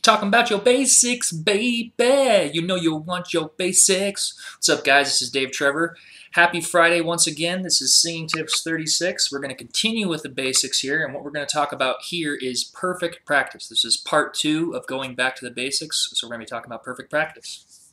Talking about your basics, baby. You know you want your basics. What's up, guys? This is Dave Trevor. Happy Friday once again. This is Singing Tips 36. We're going to continue with the basics here, and what we're going to talk about here is perfect practice. This is part 2 of going back to the basics, so we're going to be talking about perfect practice.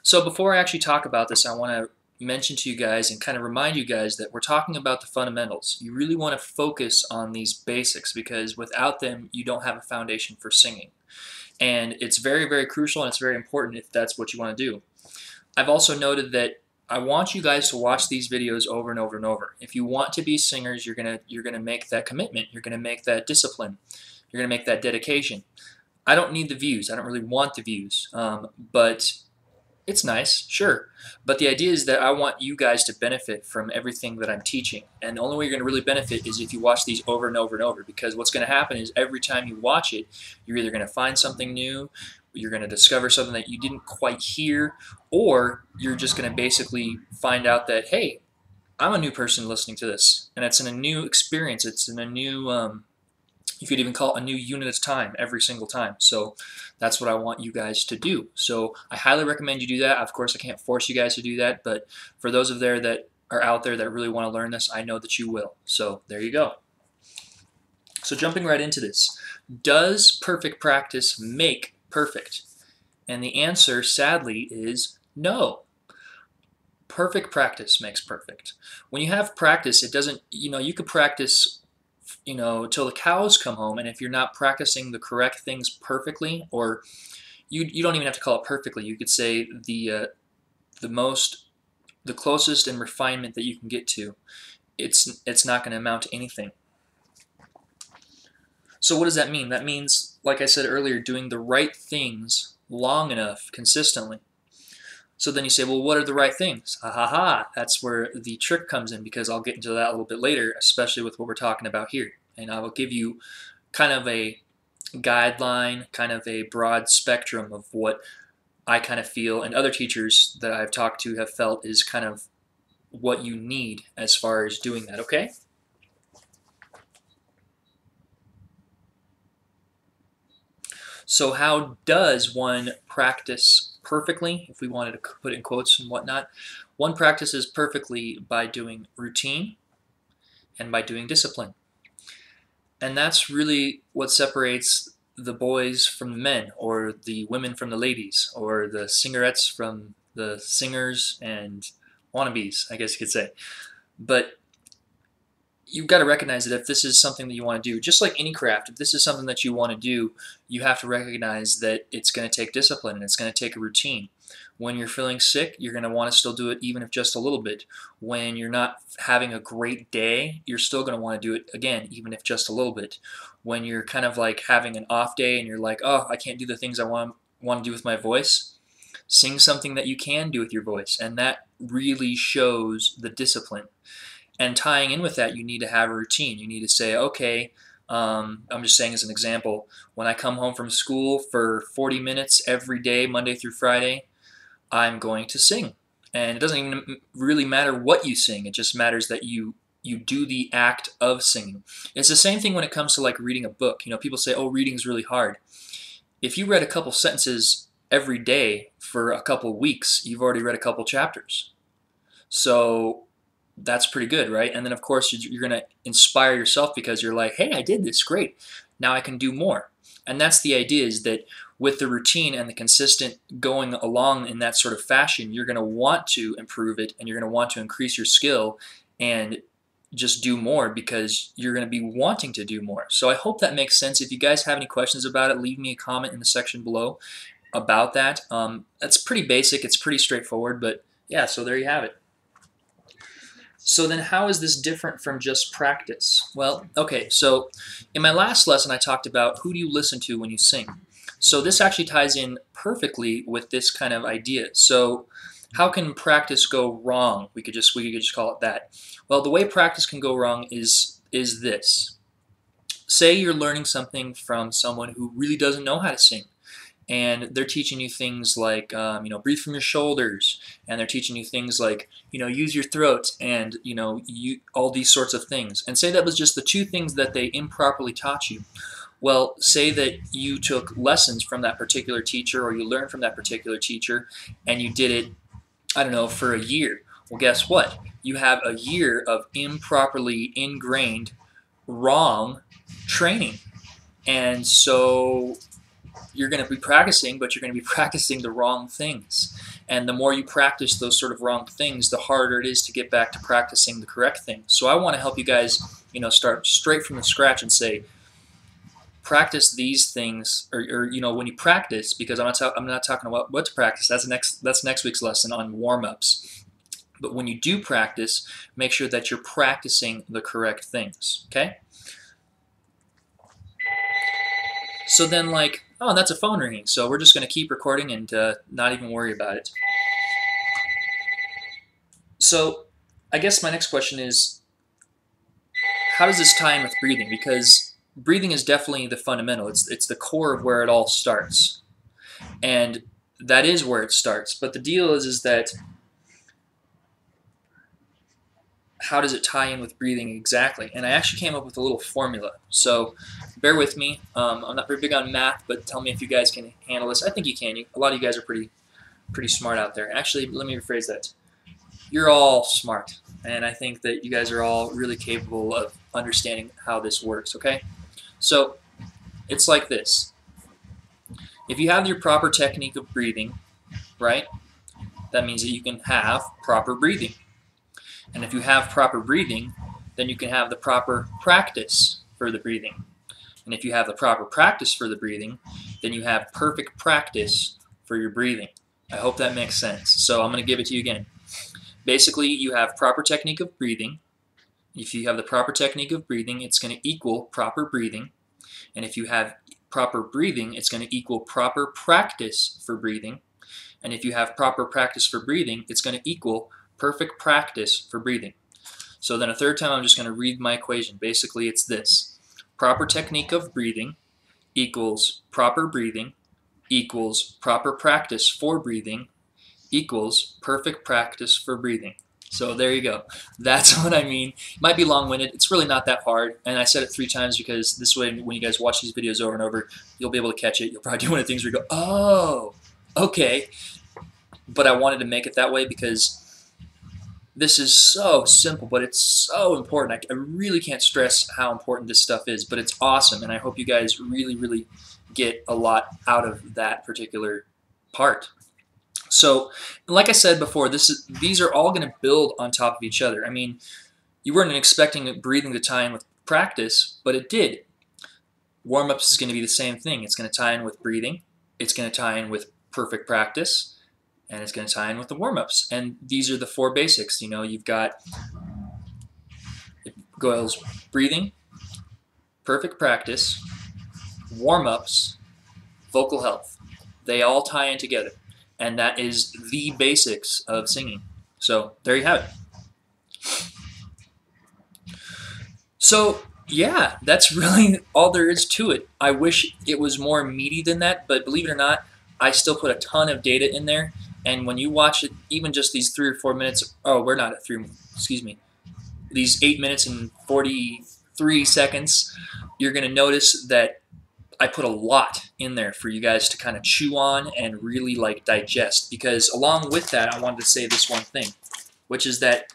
So before I actually talk about this, I want to mention to you guys and kind of remind you guys that we're talking about the fundamentals. You really want to focus on these basics because without them you don't have a foundation for singing. And it's very, very crucial and it's very important if that's what you want to do. I've also noted that I want you guys to watch these videos over and over and over. If you want to be singers, you're gonna make that commitment. You're gonna make that discipline. You're gonna make that dedication. I don't need the views. I don't really want the views, but it's nice, sure, but the idea is that I want you guys to benefit from everything that I'm teaching, and the only way you're going to really benefit is if you watch these over and over and over, because what's going to happen is every time you watch it, you're either going to find something new, you're going to discover something that you didn't quite hear, or you're just going to basically find out that, hey, I'm a new person listening to this, and it's in a new experience, it's in a new you could even call it a new unit of time every single time. So that's what I want you guys to do. So I highly recommend you do that. Of course, I can't force you guys to do that, but for those of there that are out there that really want to learn this, I know that you will. So there you go. So jumping right into this, does perfect practice make perfect? And the answer, sadly, is no. Perfect practice makes perfect. When you have practice, it doesn't, you could practice till the cows come home, and if you're not practicing the correct things perfectly, or you don't even have to call it perfectly, you could say the closest in refinement that you can get to, it's not going to amount to anything. So what does that mean? That means, like I said earlier, doing the right things long enough, consistently. So then you say, well, what are the right things? That's where the trick comes in, because I'll get into that a little bit later, especially with what we're talking about here. And I will give you kind of a guideline, kind of a broad spectrum of what I kind of feel and other teachers that I've talked to have felt is kind of what you need as far as doing that, okay? So how does one practice perfectly, if we wanted to put it in quotes and whatnot? One practices perfectly by doing routine and by doing discipline. And that's really what separates the boys from the men, or the women from the ladies, or the singerettes from the singers and wannabes, I guess you could say. But you've got to recognize that if this is something that you want to do, just like any craft, if this is something that you want to do, you have to recognize that it's going to take discipline and it's going to take a routine. When you're feeling sick, you're going to want to still do it, even if just a little bit. When you're not having a great day, you're still going to want to do it again, even if just a little bit. When you're kind of like having an off day and you're like, oh, I can't do the things I want to do with my voice, sing something that you can do with your voice, and that really shows the discipline. And tying in with that, you need to have a routine. You need to say, okay, I'm just saying as an example, when I come home from school for 40 minutes every day, Monday through Friday, I'm going to sing. And it doesn't even really matter what you sing. It just matters that you do the act of singing. It's the same thing when it comes to like reading a book. People say, oh, reading's really hard. If you read a couple sentences every day for a couple weeks, you've already read a couple chapters. So that's pretty good, right? And then of course you're going to inspire yourself because you're like, hey, I did this, great. Now I can do more. And that's the idea, is that with the routine and the consistent going along in that sort of fashion, you're going to want to improve it, and you're going to want to increase your skill and just do more, because you're going to be wanting to do more. So I hope that makes sense. If you guys have any questions about it, leave me a comment in the section below about that. That's pretty basic. It's pretty straightforward, but yeah, so there you have it. So then how is this different from just practice? Well, okay, so in my last lesson I talked about who do you listen to when you sing. So this actually ties in perfectly with this kind of idea. So how can practice go wrong? We could just call it that. Well, the way practice can go wrong is this. Say you're learning something from someone who really doesn't know how to sing, and they're teaching you things like, breathe from your shoulders, and they're teaching you things like, use your throat, and, all these sorts of things. And say that was just the two things that they improperly taught you. Well, say that you took lessons from that particular teacher or you learned from that particular teacher and you did it, I don't know, for a year. Well, guess what? You have a year of improperly ingrained, wrong training. And so you're going to be practicing, but you're going to be practicing the wrong things. And the more you practice those sort of wrong things, the harder it is to get back to practicing the correct things. So I want to help you guys, start straight from the scratch and say, practice these things, or when you practice, because I'm not talking about what to practice. That's next week's lesson on warm-ups. But when you do practice, make sure that you're practicing the correct things. Okay. So then, oh, that's a phone ringing. So we're just going to keep recording and not even worry about it. So I guess my next question is, how does this tie in with breathing? Because breathing is definitely the fundamental. It's the core of where it all starts. And that is where it starts. But the deal is that how does it tie in with breathing exactly? And I actually came up with a little formula. So bear with me. I'm not very big on math, but tell me if you guys can handle this. I think you can. A lot of you guys are pretty smart out there. Actually, let me rephrase that. You're all smart. And I think that you guys are all really capable of understanding how this works, okay? So it's like this. If you have your proper technique of breathing, right, that means that you can have proper breathing. And if you have proper breathing, then you can have the proper practice for the breathing. And if you have the proper practice for the breathing, then you have perfect practice for your breathing. I hope that makes sense. So I'm going to give it to you again. Basically, you have proper technique of breathing. If you have the proper technique of breathing, it's going to equal proper breathing. And if you have proper breathing, it's going to equal proper practice for breathing. And if you have proper practice for breathing, it's going to equal perfect practice for breathing. So then a third time, I'm just going to read my equation. Basically, it's this. Proper technique of breathing equals proper breathing equals proper practice for breathing equals perfect practice for breathing. So there you go. That's what I mean. It might be long-winded. It's really not that hard. And I said it 3 times because this way, when you guys watch these videos over and over, you'll be able to catch it. You'll probably do one of the things where you go, oh, okay. But I wanted to make it that way because this is so simple, but it's so important. I really can't stress how important this stuff is, but it's awesome. And I hope you guys really, really get a lot out of that particular part. So, like I said before, these are all going to build on top of each other. I mean, you weren't expecting breathing to tie in with practice, but it did. Warm-ups is going to be the same thing. It's going to tie in with breathing. It's going to tie in with perfect practice. And it's going to tie in with the warm-ups. And these are the 4 basics. You've got, it goes breathing, perfect practice, warm-ups, vocal health. They all tie in together. And that is the basics of singing. So there you have it. So yeah, that's really all there is to it. I wish it was more meaty than that, but believe it or not, I still put a ton of data in there. And when you watch it, even just these 3 or 4 minutes, oh, we're not at 3, excuse me, these 8 minutes and 43 seconds, you're going to notice that I put a lot in there for you guys to kind of chew on and really digest. Because along with that, I wanted to say this one thing, which is that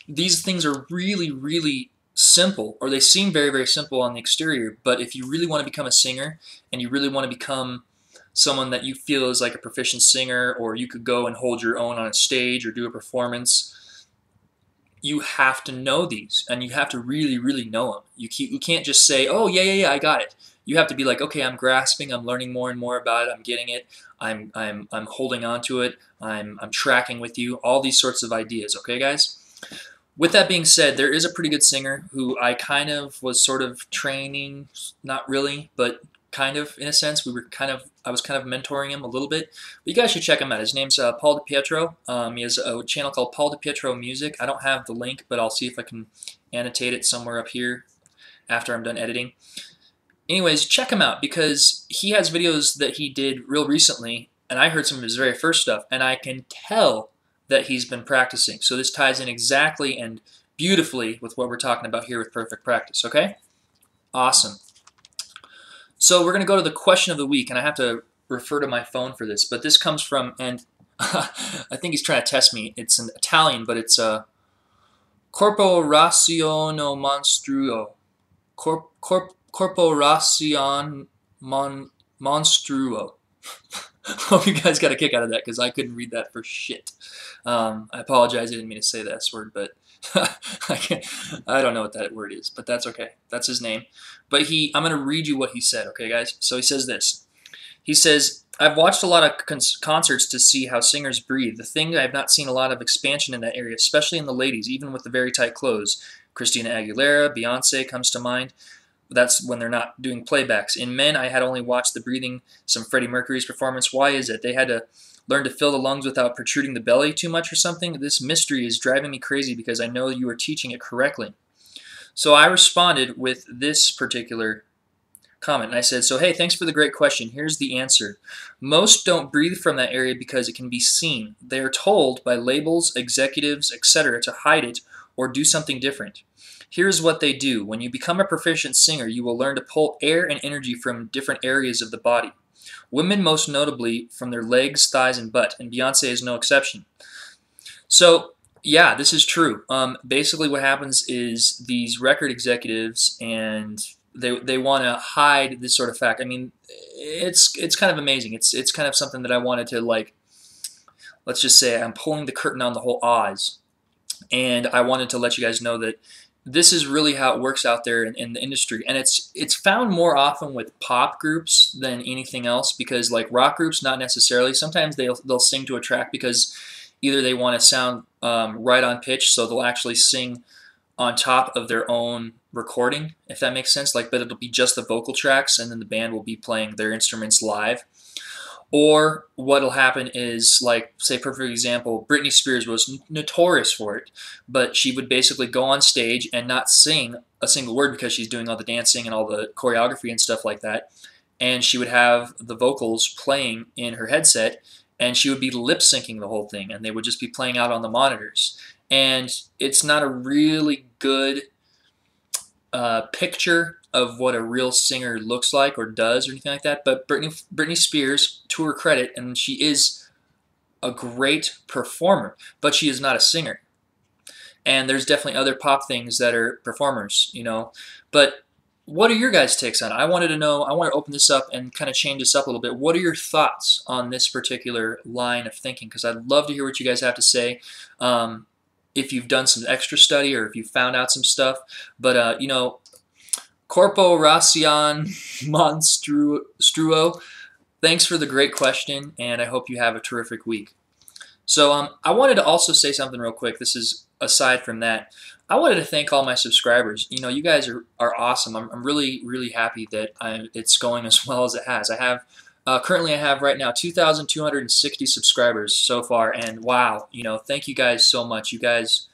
these things are really, really simple, or they seem very, very simple on the exterior. But if you really want to become a singer and you really want to become someone that you feel is like a proficient singer, or you could go and hold your own on a stage or do a performance, you have to know these, and you have to really, really know them. You can't just say, oh, yeah, I got it. You have to be like, okay, I'm grasping, I'm learning more and more about it, I'm getting it, I'm holding on to it, I'm tracking with you, all these sorts of ideas, okay, guys? With that being said, there is a pretty good singer who I kind of was sort of training, not really, but kind of, in a sense. I was kind of mentoring him a little bit. But you guys should check him out. His name's Pt.2. He has a channel called Pt.2 Music. I don't have the link, but I'll see if I can annotate it somewhere up here after I'm done editing. Anyways, check him out because he has videos that he did real recently, and I heard some of his very first stuff, and I can tell that he's been practicing. So this ties in exactly and beautifully with what we're talking about here with perfect practice, okay? Awesome. So we're going to go to the question of the week, and I have to refer to my phone for this, but this comes from, and I think he's trying to test me. It's in Italian, but it's corporazione monstruo. Corporation monstruo. Hope you guys got a kick out of that because I couldn't read that for shit. I apologize, I didn't mean to say that S word, but I don't know what that word is, but that's okay. That's his name. But I'm going to read you what he said, okay, guys? So he says this. He says, I've watched a lot of concerts to see how singers breathe. The thing, I've not seen a lot of expansion in that area, especially in the ladies, even with the very tight clothes. Christina Aguilera, Beyonce comes to mind. That's when they're not doing playbacks. In men, I had only watched the breathing, some Freddie Mercury's performance. Why is it? They had to learn to fill the lungs without protruding the belly too much or something? This mystery is driving me crazy because I know you are teaching it correctly. So I responded with this particular comment, and I said, so hey, thanks for the great question. Here's the answer. Most don't breathe from that area because it can be seen. They are told by labels, executives, etc. to hide it or do something different. Here's what they do. When you become a proficient singer, you will learn to pull air and energy from different areas of the body. Women most notably from their legs, thighs, and butt, and Beyonce is no exception. So, yeah, this is true. Basically what happens is these record executives and they want to hide this sort of fact. I mean, it's kind of amazing. It's kind of something that I wanted to, like, let's just say I'm pulling the curtain on the whole Oz, and I wanted to let you guys know that this is really how it works out there in the industry, and it's found more often with pop groups than anything else, because like rock groups, not necessarily. Sometimes they'll sing to a track because either they want to sound right on pitch, so they'll actually sing on top of their own recording, if that makes sense. Like, but it'll be just the vocal tracks, and then the band will be playing their instruments live. Or what'll happen is, like, say, perfect example, Britney Spears was notorious for it, but she would basically go on stage and not sing a single word because she's doing all the dancing and all the choreography and stuff like that, and she would have the vocals playing in her headset, and she would be lip-syncing the whole thing, and they would just be playing out on the monitors. And it's not a really good picture of what a real singer looks like or does or anything like that. But Britney Spears, to her credit, and she is a great performer, but she is not a singer. And there's definitely other pop things that are performers, you know. But what are your guys' takes on it? I wanted to know, I want to open this up and kind of change this up a little bit. What are your thoughts on this particular line of thinking? Because I'd love to hear what you guys have to say. If you've done some extra study or if you found out some stuff. But, you know, Corporación Monstruo, thanks for the great question, and I hope you have a terrific week. So I wanted to also say something real quick. This is aside from that. I wanted to thank all my subscribers. You know, you guys are awesome. I'm really, really happy that it's going as well as it has. I have currently I have right now 2,260 subscribers so far, and wow, you know, thank you guys so much. You guys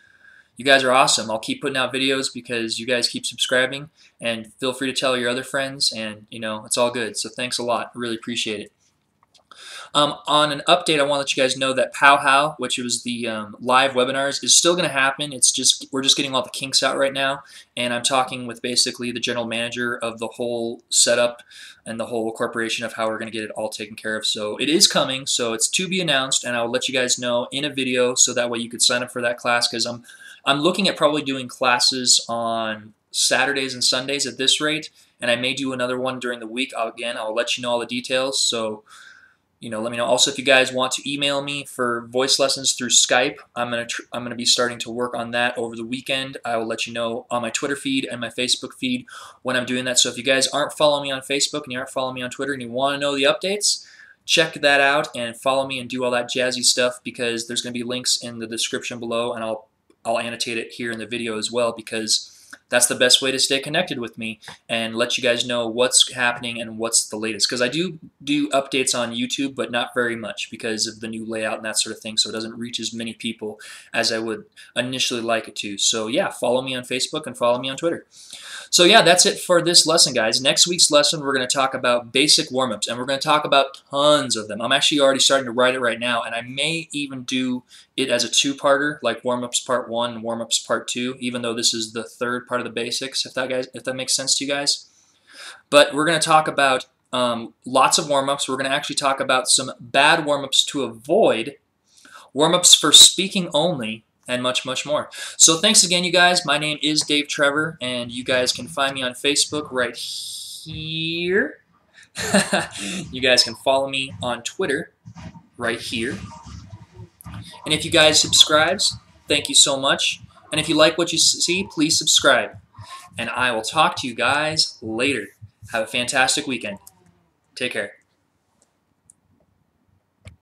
are awesome. I'll keep putting out videos because you guys keep subscribing, and feel free to tell your other friends, and you know, it's all good. So thanks a lot. Really appreciate it. On an update, I want to let you guys know that How, which was the live webinars, is still going to happen. It's just we're just getting all the kinks out right now, and I'm talking with basically the general manager of the whole setup and the whole corporation of how we're going to get it all taken care of. So it is coming, so it's to be announced, and I'll let you guys know in a video so that way you could sign up for that class, because I'm looking at probably doing classes on Saturdays and Sundays at this rate, and I may do another one during the week. Again, I'll let you know all the details, so you know, let me know. Also, if you guys want to email me for voice lessons through Skype, I'm gonna be starting to work on that over the weekend. I will let you know on my Twitter feed and my Facebook feed when I'm doing that. So if you guys aren't following me on Facebook and you aren't following me on Twitter and you want to know the updates, check that out and follow me and do all that jazzy stuff, because there's going to be links in the description below, and I'll annotate it here in the video as well, because that's the best way to stay connected with me and let you guys know what's happening and what's the latest. Because I do updates on YouTube, but not very much because of the new layout and that sort of thing, so it doesn't reach as many people as I would initially like it to. So yeah, follow me on Facebook and follow me on Twitter. So yeah, that's it for this lesson, guys. Next week's lesson, we're going to talk about basic warm-ups, and we're going to talk about tons of them. I'm actually already starting to write it right now, and I may even do it as a two-parter, like warm-ups part 1 and warm-ups part 2, even though this is the third part of the basics, if that makes sense to you guys. But we're going to talk about lots of warm-ups. We're going to actually talk about some bad warm-ups to avoid, warm-ups for speaking only, and much, much more. So thanks again, you guys. My name is Dave Trevor, and you guys can find me on Facebook right here. You guys can follow me on Twitter right here. And if you guys subscribe, thank you so much. And if you like what you see, please subscribe. And I will talk to you guys later. Have a fantastic weekend. Take care.